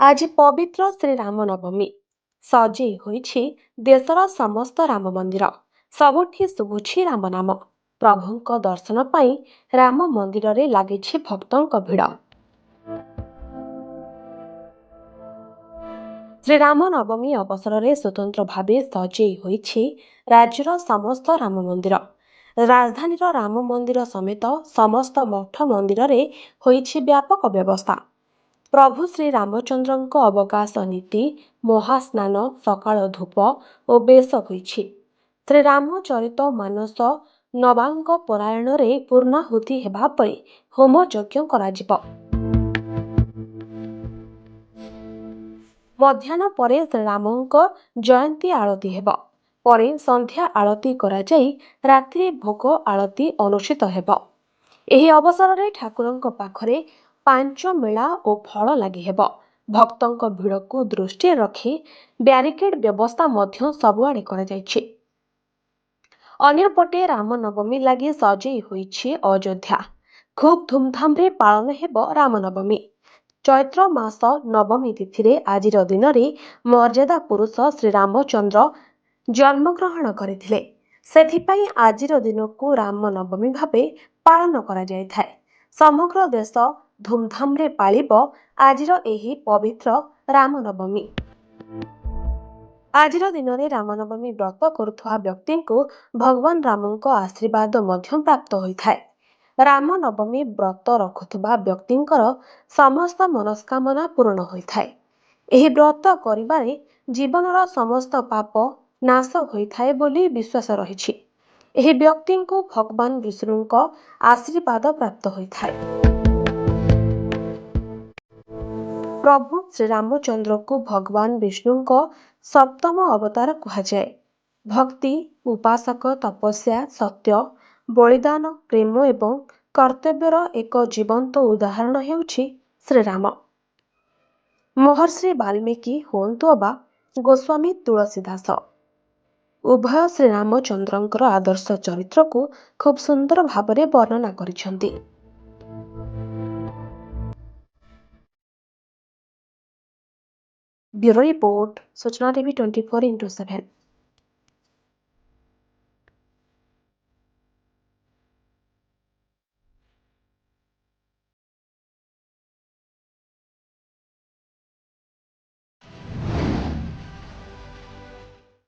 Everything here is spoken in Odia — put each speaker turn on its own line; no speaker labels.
ଆଜି ପବିତ୍ର ଶ୍ରୀରାମ ନବମୀ। ସଜେଇ ହୋଇଛି ଦେଶର ସମସ୍ତ ରାମ ମନ୍ଦିର। ସବୁଠି ଶୁଭୁଛି ରାମ ନାମ। ପ୍ରଭୁଙ୍କ ଦର୍ଶନ ପାଇଁ ରାମ ମନ୍ଦିରରେ ଲାଗିଛି ଭକ୍ତଙ୍କ ଭିଡ଼। ଶ୍ରୀରାମ ନବମୀ ଅବସରରେ ସ୍ୱତନ୍ତ୍ର ଭାବେ ସଜେଇ ହୋଇଛି ରାଜ୍ୟର ସମସ୍ତ ରାମ ମନ୍ଦିର। ରାଜଧାନୀର ରାମ ମନ୍ଦିର ସମେତ ସମସ୍ତ ମଠ ମନ୍ଦିରରେ ହୋଇଛି ବ୍ୟାପକ ବ୍ୟବସ୍ଥା। ପ୍ରଭୁ ଶ୍ରୀରାମଚନ୍ଦ୍ରଙ୍କ ଅବକାଶ ନୀତି, ମହାସ୍ନାନ, ସକାଳ ଧୂପ ଓ ବେଶ ହୋଇଛି। ଶ୍ରୀରାମଚରିତ ମାନସ ନବାଙ୍ଗ ପରାୟଣରେ ପୂର୍ଣ୍ଣାହୁତି ହେବା ପରେ ହୋମ ଯଜ୍ଞ କରାଯିବ। ମଧ୍ୟାହ୍ନ ପରେ ଶ୍ରୀରାମଙ୍କ ଜୟନ୍ତୀ ଆଳତୀ ହେବ। ପରେ ସନ୍ଧ୍ୟା ଆଳତୀ କରାଯାଇ ରାତିରେ ଭୋଗ ଆଳତୀ ଅନୁଷ୍ଠିତ ହେବ। ଏହି ଅବସରରେ ଠାକୁରଙ୍କ ପାଖରେ ପାଞ୍ଚ ମେଳା ଓ ଫଳ ଲାଗି ହେବ। ଭକ୍ତଙ୍କ ଭିଡ଼କୁ ଦୃଷ୍ଟିରେ ରଖି ବ୍ୟାରିକେଡ୍ ବ୍ୟବସ୍ଥା ମଧ୍ୟ ସବୁଆଡ଼େ କରାଯାଇଛି। ଅନ୍ୟପଟେ ରାମନବମୀ ଲାଗି ସଜେଇ ହୋଇଛି ଅଯୋଧ୍ୟା। ଖୁବ୍ ଧୁମଧାମରେ ପାଳନ ହେବ ରାମନବମୀ। ଚୈତ୍ର ମାସ ନବମୀ ତିଥିରେ ଆଜିର ଦିନରେ ମର୍ଯ୍ୟାଦା ପୁରୁଷ ଶ୍ରୀରାମଚନ୍ଦ୍ର ଜନ୍ମଗ୍ରହଣ କରିଥିଲେ। ସେଥିପାଇଁ ଆଜିର ଦିନକୁ ରାମନବମୀ ଭାବେ ପାଳନ କରାଯାଇଥାଏ। ସମଗ୍ର ଦେଶ ଧୁମଧାମରେ ପାଳିବ ଆଜିର ଏହି ପବିତ୍ର ରାମନବମୀ। ଆଜିର ଦିନରେ ରାମନବମୀ ବ୍ରତ କରୁଥିବା ବ୍ୟକ୍ତିଙ୍କୁ ଭଗବାନ ରାମଙ୍କ ଆଶୀର୍ବାଦ ମଧ୍ୟ ପ୍ରାପ୍ତ ହୋଇଥାଏ। ରାମନବମୀ ବ୍ରତ ରଖୁଥିବା ବ୍ୟକ୍ତିଙ୍କର ସମସ୍ତ ମନସ୍କାମନା ପୂରଣ ହୋଇଥାଏ। ଏହି ବ୍ରତ କରିବାରେ ଜୀବନର ସମସ୍ତ ପାପ ନାଶ ହୋଇଥାଏ ବୋଲି ବିଶ୍ୱାସ ରହିଛି। ଏହି ବ୍ୟକ୍ତିଙ୍କୁ ଭଗବାନ ବିଷ୍ଣୁଙ୍କ ଆଶୀର୍ବାଦ ପ୍ରାପ୍ତ ହୋଇଥାଏ। ପ୍ରଭୁ ଶ୍ରୀରାମଚନ୍ଦ୍ରଙ୍କୁ ଭଗବାନ ବିଷ୍ଣୁଙ୍କ ସପ୍ତମ ଅବତାର କୁହାଯାଏ। ଭକ୍ତି, ଉପାସକ, ତପସ୍ୟା, ସତ୍ୟ, ବଳିଦାନ, ପ୍ରେମ ଏବଂ କର୍ତ୍ତବ୍ୟର ଏକ ଜୀବନ୍ତ ଉଦାହରଣ ହେଉଛି ଶ୍ରୀରାମ। ମହର୍ଷି ବାଲ୍ମୀକି ହୁଅନ୍ତୁ ଅବା ଗୋସ୍ୱାମୀ ତୁଳସୀଦାସ, ଉଭୟ ଶ୍ରୀରାମଚନ୍ଦ୍ରଙ୍କର ଆଦର୍ଶ ଚରିତ୍ରକୁ ଖୁବ୍ ସୁନ୍ଦର ଭାବରେ ବର୍ଣ୍ଣନା କରିଛନ୍ତି। ବ୍ୟୁରୋ ରିପୋର୍ଟ, ସୂଚନା ଟିଭି 24x7।